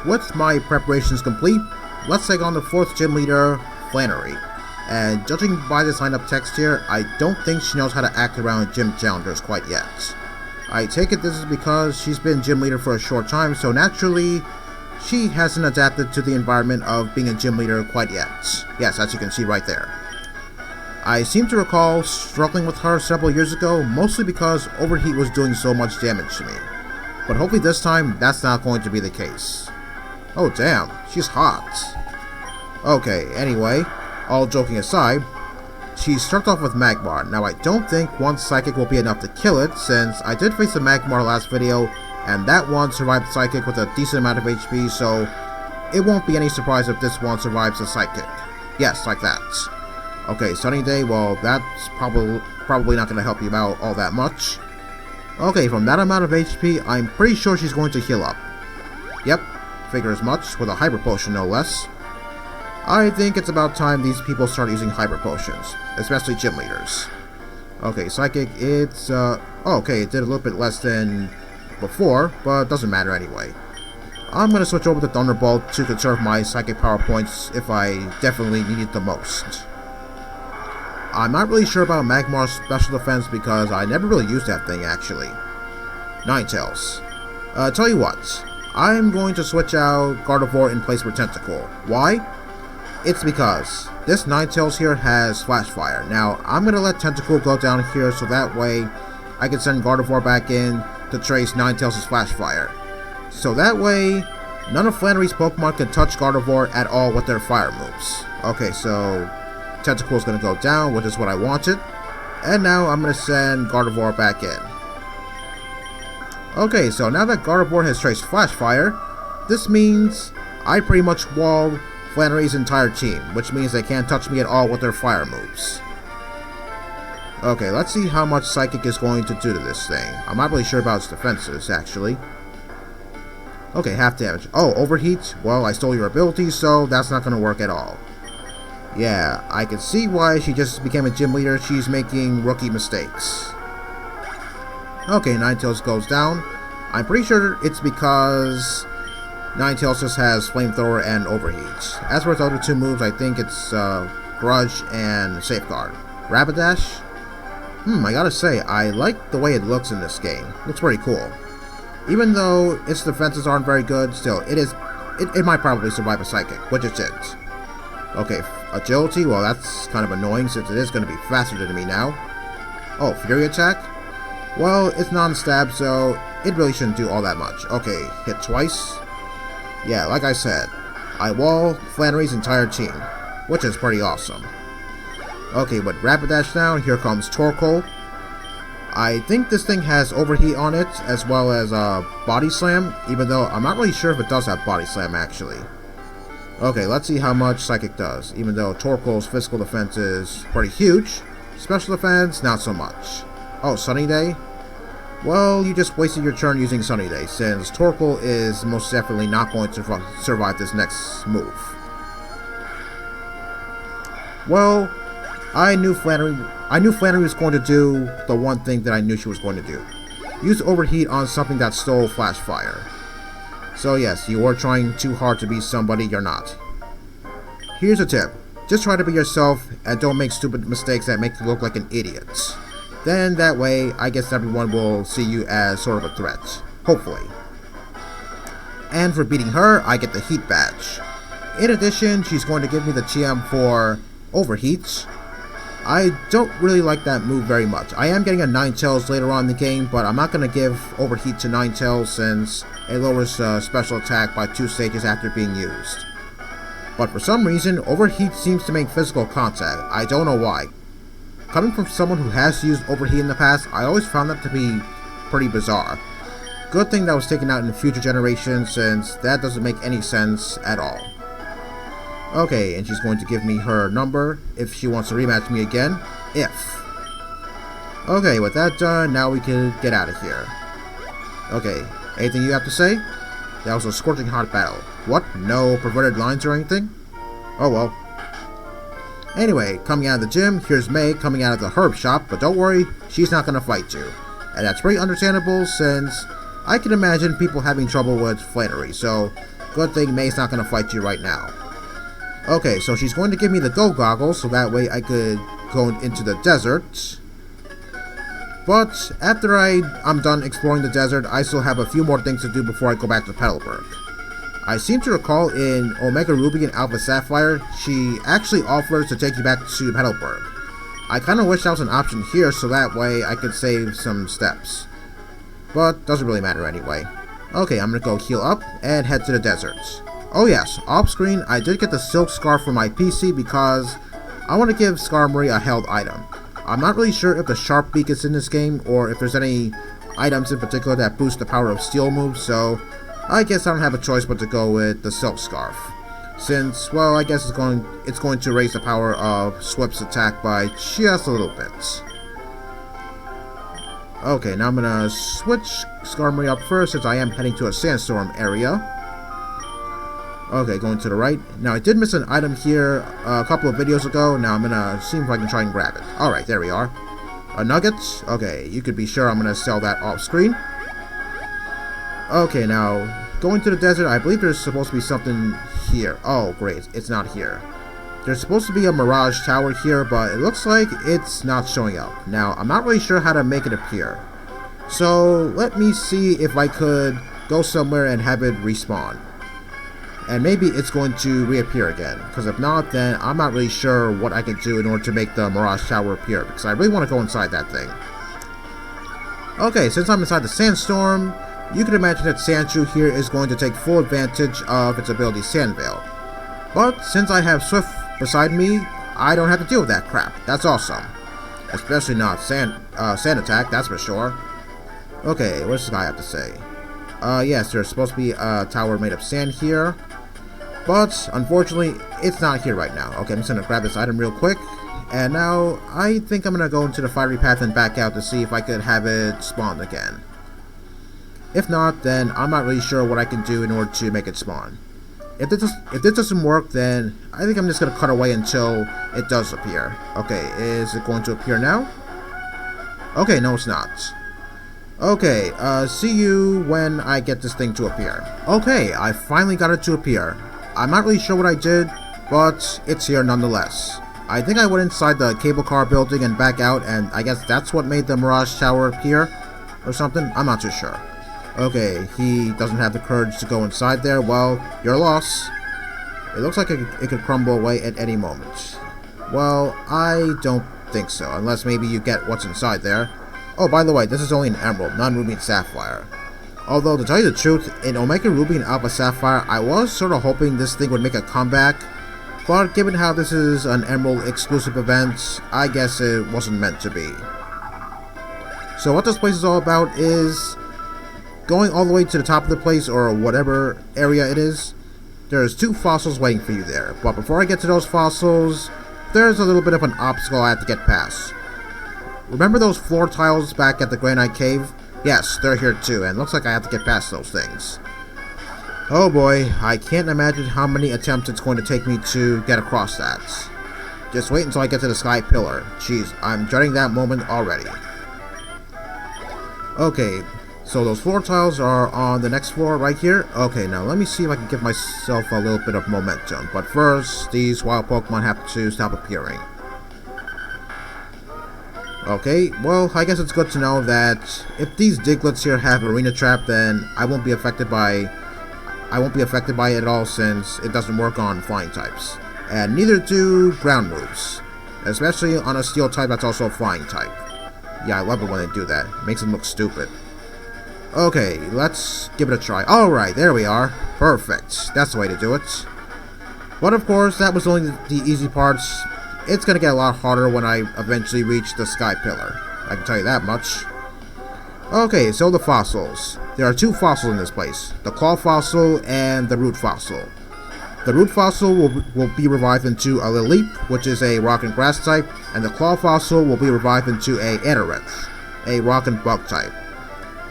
with my preparations complete, let's take on the 4th gym leader, Flannery. And judging by this lineup text here, I don't think she knows how to act around gym challengers quite yet. I take it this is because she's been gym leader for a short time, so naturally, she hasn't adapted to the environment of being a gym leader quite yet. Yes, as you can see right there. I seem to recall struggling with her several years ago, mostly because Overheat was doing so much damage to me. But hopefully this time, that's not going to be the case. Oh damn, she's hot. Okay, anyway, all joking aside, she starts off with Magmar. Now I don't think one Psychic will be enough to kill it, since I did face a Magmar last video, and that one survived Psychic with a decent amount of HP, so it won't be any surprise if this one survives a Psychic. Yes, like that. Okay, Sunny Day, well, that's probably not going to help you out all that much. Okay, from that amount of HP, I'm pretty sure she's going to heal up. Yep, figure as much, with a Hyper Potion no less. I think it's about time these people start using Hyper Potions, especially gym leaders. Okay, Psychic, it's, okay, it did a little bit less than before, but it doesn't matter anyway. I'm going to switch over to Thunderbolt to conserve my Psychic power points if I definitely need it the most. I'm not really sure about Magmar's special defense because I never really used that thing actually. Ninetales. Tell you what, I'm going to switch out Gardevoir in place for Tentacool. Why? It's because this Ninetales here has Flash Fire. Now, I'm going to let Tentacool go down here so that way I can send Gardevoir back in to trace Ninetales' Flash Fire. So that way, none of Flannery's Pokemon can touch Gardevoir at all with their fire moves. Okay, so Tentacool is going to go down, which is what I wanted. And now I'm going to send Gardevoir back in. Okay, so now that Gardevoir has traced Flash Fire, this means I pretty much walled Flannery's entire team, which means they can't touch me at all with their fire moves. Okay, let's see how much Psychic is going to do to this thing. I'm not really sure about its defenses, actually. Okay, half damage. Oh, Overheat? Well, I stole your ability, so that's not going to work at all. Yeah, I can see why she just became a gym leader. She's making rookie mistakes. Okay, Ninetales goes down. I'm pretty sure it's because Ninetales just has Flamethrower and Overheat. As for its other two moves, I think it's Grudge and Safeguard. Rapidash? I gotta say, I like the way it looks in this game. Looks pretty cool. Even though its defenses aren't very good, still, it might probably survive a Psychic, which it didn't. Okay, Agility, well that's kind of annoying since it is going to be faster than me now. Oh, Fury Attack? Well, it's non-stab, so it really shouldn't do all that much. Okay, hit twice. Yeah, like I said, I wall Flannery's entire team, which is pretty awesome. Okay, with Rapidash now, here comes Torkoal. I think this thing has Overheat on it, as well as Body Slam, even though I'm not really sure if it does have Body Slam actually. Okay, let's see how much Psychic does, even though Torkoal's physical defense is pretty huge. Special defense, not so much. Oh, Sunny Day? Well, you just wasted your turn using Sunny Day, since Torkoal is most definitely not going to survive this next move. Well, I knew Flannery was going to do the one thing that I knew she was going to do. Use Overheat on something that stole Flash Fire. So yes, you are trying too hard to be somebody you're not. Here's a tip. Just try to be yourself and don't make stupid mistakes that make you look like an idiot. Then that way, I guess everyone will see you as sort of a threat. Hopefully. And for beating her, I get the Heat Badge. In addition, she's going to give me the TM for Overheat. I don't really like that move very much. I am getting a Ninetales later on in the game, but I'm not going to give Overheat to Ninetales since it lowers special attack by 2 stages after being used. But for some reason, Overheat seems to make physical contact. I don't know why. Coming from someone who has used Overheat in the past, I always found that to be pretty bizarre. Good thing that was taken out in future generations, since that doesn't make any sense at all. Okay, and she's going to give me her number if she wants to rematch me again. If. Okay, with that done, now we can get out of here. Okay, anything you have to say? That was a scorching hot battle. What? No perverted lines or anything? Oh well. Anyway, coming out of the gym, here's May coming out of the herb shop, but don't worry, she's not gonna fight you. And that's pretty understandable since I can imagine people having trouble with Flannery, so Good thing May's not gonna fight you right now. Okay, so she's going to give me the go goggles, so that way I could go into the desert. But after I'm done exploring the desert, I still have a few more things to do before I go back to Petalburg. I seem to recall in Omega Ruby and Alpha Sapphire, she actually offers to take you back to Petalburg. I kinda wish that was an option here, so that way I could save some steps. But doesn't really matter anyway. Okay, I'm gonna go heal up and head to the desert. Oh yes, off screen I did get the silk scarf for my PC because I want to give Skarmory a held item. I'm not really sure if the sharp beak is in this game or if there's any items in particular that boost the power of steel moves, so I guess I don't have a choice but to go with the silk scarf. Since, well, I guess it's going to raise the power of Swift's attack by just a little bit. Okay, now I'm gonna switch Skarmory up first since I am heading to a sandstorm area. Okay, going to the right. Now, I did miss an item here a couple of videos ago. Now, I'm gonna see if I can try and grab it. Alright, there we are. A nugget. Okay, you could be sure I'm gonna sell that off screen. Okay, now, going to the desert, I believe there's supposed to be something here. Oh, great, it's not here. There's supposed to be a Mirage Tower here, but it looks like it's not showing up. Now, I'm not really sure how to make it appear. So, let me see if I could go somewhere and have it respawn. And maybe it's going to reappear again, because if not, then I'm not really sure what I can do in order to make the Mirage Tower appear, because I really want to go inside that thing. Okay, since I'm inside the Sandstorm, you can imagine that Sandshrew here is going to take full advantage of its ability Sand Veil. But since I have Swift beside me, I don't have to deal with that crap. That's awesome. Especially not Sand Attack, that's for sure. Okay, what does this guy have to say? Yes, there's supposed to be a tower made of sand here. But, unfortunately, it's not here right now. Okay, I'm just gonna grab this item real quick. And now, I think I'm gonna go into the fiery path and back out to see if I could have it spawn again. If not, then I'm not really sure what I can do in order to make it spawn. If this doesn't work, then I think I'm just gonna cut away until it does appear. Okay, is it going to appear now? Okay, no it's not. Okay, see you when I get this thing to appear. Okay, I finally got it to appear. I'm not really sure what I did, but it's here nonetheless. I think I went inside the cable car building and back out, and I guess that's what made the Mirage Tower appear, or something? I'm not too sure. Okay, he doesn't have the courage to go inside there. Well, your loss. It looks like it could crumble away at any moment. Well, I don't think so, unless maybe you get what's inside there. Oh, by the way, this is only an emerald, not ruby and sapphire. Although, to tell you the truth, in Omega Ruby and Alpha Sapphire, I was sort of hoping this thing would make a comeback, but given how this is an emerald exclusive event, I guess it wasn't meant to be. So what this place is all about is going all the way to the top of the place, or whatever area it is. There's 2 fossils waiting for you there, but before I get to those fossils, there's a little bit of an obstacle I have to get past. Remember those floor tiles back at the Granite Cave? Yes, they're here too, and looks like I have to get past those things. Oh boy, I can't imagine how many attempts it's going to take me to get across that. Just wait until I get to the Sky Pillar. Jeez, I'm dreading that moment already. Okay, so those floor tiles are on the next floor right here. Okay, now let me see if I can give myself a little bit of momentum. But first, these wild Pokemon have to stop appearing. Okay, well, I guess it's good to know that if these Diglets here have Arena Trap, then I won't be affected by it at all since it doesn't work on flying types. And neither do ground moves, especially on a steel type that's also a flying type. Yeah, I love it when they do that. It makes them look stupid. Okay, let's give it a try. Alright, there we are. Perfect. That's the way to do it. But of course, that was only the easy parts. It's gonna get a lot harder when I eventually reach the Sky Pillar. I can tell you that much. Okay, so the fossils. There are 2 fossils in this place. The Claw Fossil and the Root Fossil. The Root Fossil will be revived into a Lileep, which is a Rock and Grass type, and the Claw Fossil will be revived into a Anorith, a Rock and Bug type.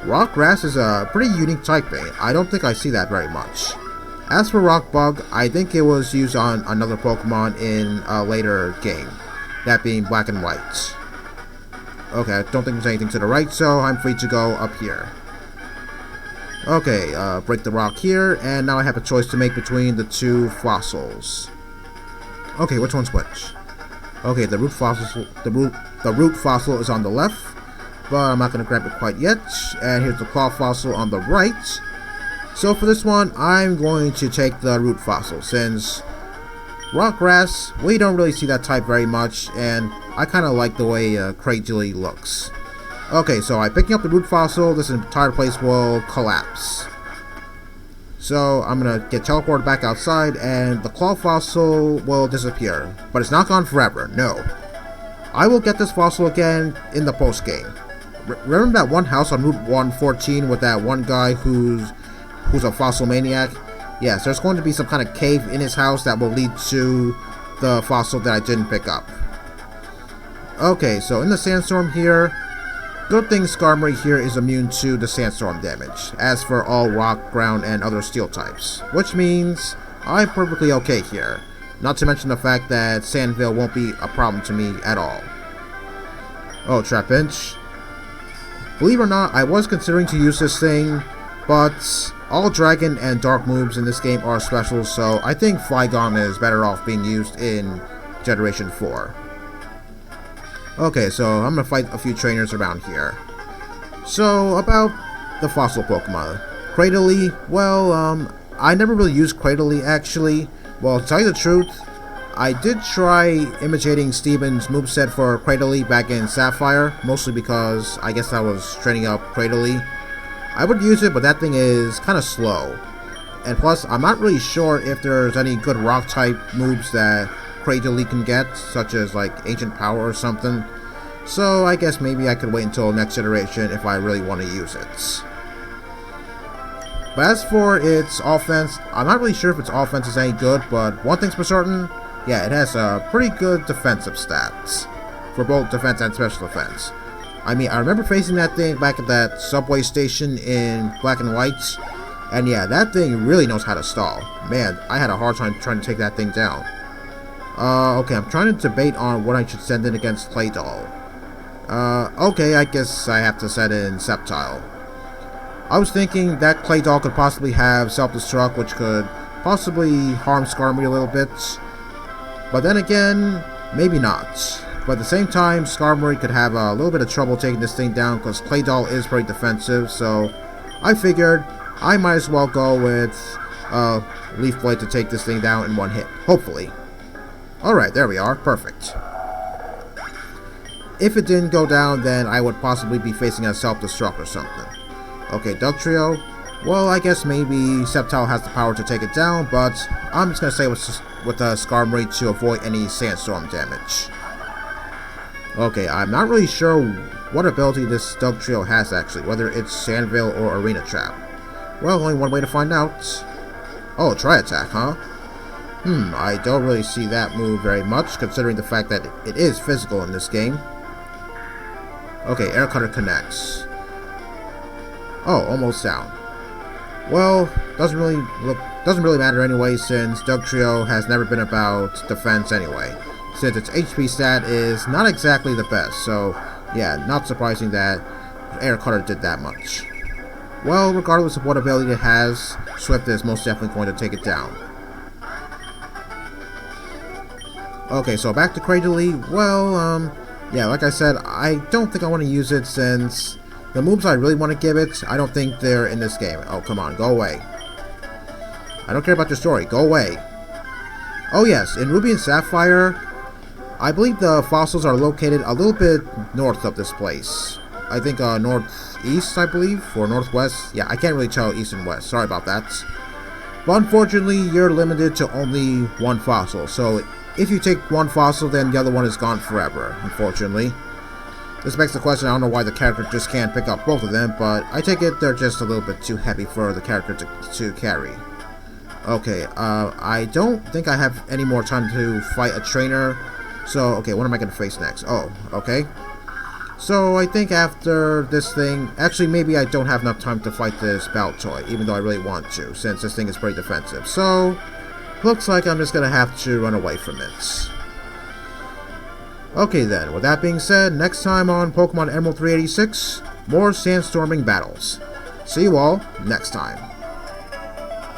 Rock Grass is a pretty unique typing. I don't think I see that very much. As for Rock Bug, I think it was used on another Pokemon in a later game, that being Black and White. Okay, I don't think there's anything to the right, so I'm free to go up here. Okay, break the rock here, and now I have a choice to make between the two fossils. Okay, which one's which? Okay, the root fossil is on the left, but I'm not going to grab it quite yet. And here's the claw fossil on the right. So for this one, I'm going to take the root fossil, since rock grass, we don't really see that type very much, and I kind of like the way Cradily looks. Okay, so by picking up the root fossil, this entire place will collapse. So I'm going to get teleported back outside, and the claw fossil will disappear. But it's not gone forever, no. I will get this fossil again in the post-game. Remember that one house on Route 114 with that one guy who's a fossil maniac? Yes, there's going to be some kind of cave in his house that will lead to the fossil that I didn't pick up. Okay, so in the sandstorm here, good thing Skarmory here is immune to the sandstorm damage, as for all rock, ground, and other steel types, which means I'm perfectly okay here, not to mention the fact that Sandville won't be a problem to me at all. Oh, Trapinch. Believe it or not, I was considering to use this thing, but all Dragon and Dark moves in this game are special, so I think Flygon is better off being used in Generation 4. Okay, so I'm gonna fight a few trainers around here. So, about the fossil Pokemon. Cradily, well, I never really used Cradily, actually. Well, to tell you the truth, I did try imitating Steven's moveset for Cradily back in Sapphire, mostly because I guess I was training up Cradily. I would use it, but that thing is kind of slow. And plus, I'm not really sure if there's any good rock-type moves that Cradily can get, such as like Ancient Power or something. So I guess maybe I could wait until next generation if I really want to use it. But as for its offense, I'm not really sure if its offense is any good, but one thing's for certain, yeah, it has a pretty good defensive stats for both defense and special defense. I mean, I remember facing that thing back at that subway station in Black and White, and yeah, that thing really knows how to stall. Man, I had a hard time trying to take that thing down. Okay, I'm trying to debate on what I should send in against Claydol. Okay, I guess I have to set in Sceptile. I was thinking that Claydol could possibly have Self-Destruct, which could possibly harm Skarmory a little bit. But then again, maybe not. But at the same time, Skarmory could have a little bit of trouble taking this thing down, because Claydol is very defensive, so I figured I might as well go with Leaf Blade to take this thing down in one hit, hopefully. Alright, there we are. Perfect. If it didn't go down, then I would possibly be facing a Self-Destruct or something. Okay, Dugtrio. Well, I guess maybe Sceptile has the power to take it down, but I'm just going to stay with Skarmory to avoid any Sandstorm damage. Okay, I'm not really sure what ability this Dugtrio has actually, whether it's Sandville or Arena Trap. Well, only one way to find out. Oh, Tri-Attack, huh? I don't really see that move very much, considering the fact that it is physical in this game. Okay, Air Cutter connects. Oh, almost down. Well, doesn't really matter anyway, since Dugtrio has never been about defense anyway, since its HP stat is not exactly the best, so yeah, not surprising that Air Cutter did that much. Well, regardless of what ability it has, Swift is most definitely going to take it down. Okay, so back to Cradily. Well, yeah, like I said, I don't think I want to use it, since the moves I really want to give it, I don't think they're in this game. Oh, come on, go away. I don't care about your story, go away. Oh yes, in Ruby and Sapphire, I believe the fossils are located a little bit north of this place. I think northeast, I believe, or northwest. Yeah, I can't really tell east and west, sorry about that. But unfortunately, you're limited to only one fossil, so if you take one fossil, then the other one is gone forever, unfortunately. This begs the question, I don't know why the character just can't pick up both of them, but I take it they're just a little bit too heavy for the character to carry. Okay, I don't think I have any more time to fight a trainer, so, okay, what am I going to face next? Oh, okay. So, I think after this thing, actually maybe I don't have enough time to fight this Baltoy, even though I really want to, since this thing is pretty defensive. So, looks like I'm just going to have to run away from it. Okay then, with that being said, next time on Pokemon Emerald 386, more sandstorming battles. See you all next time.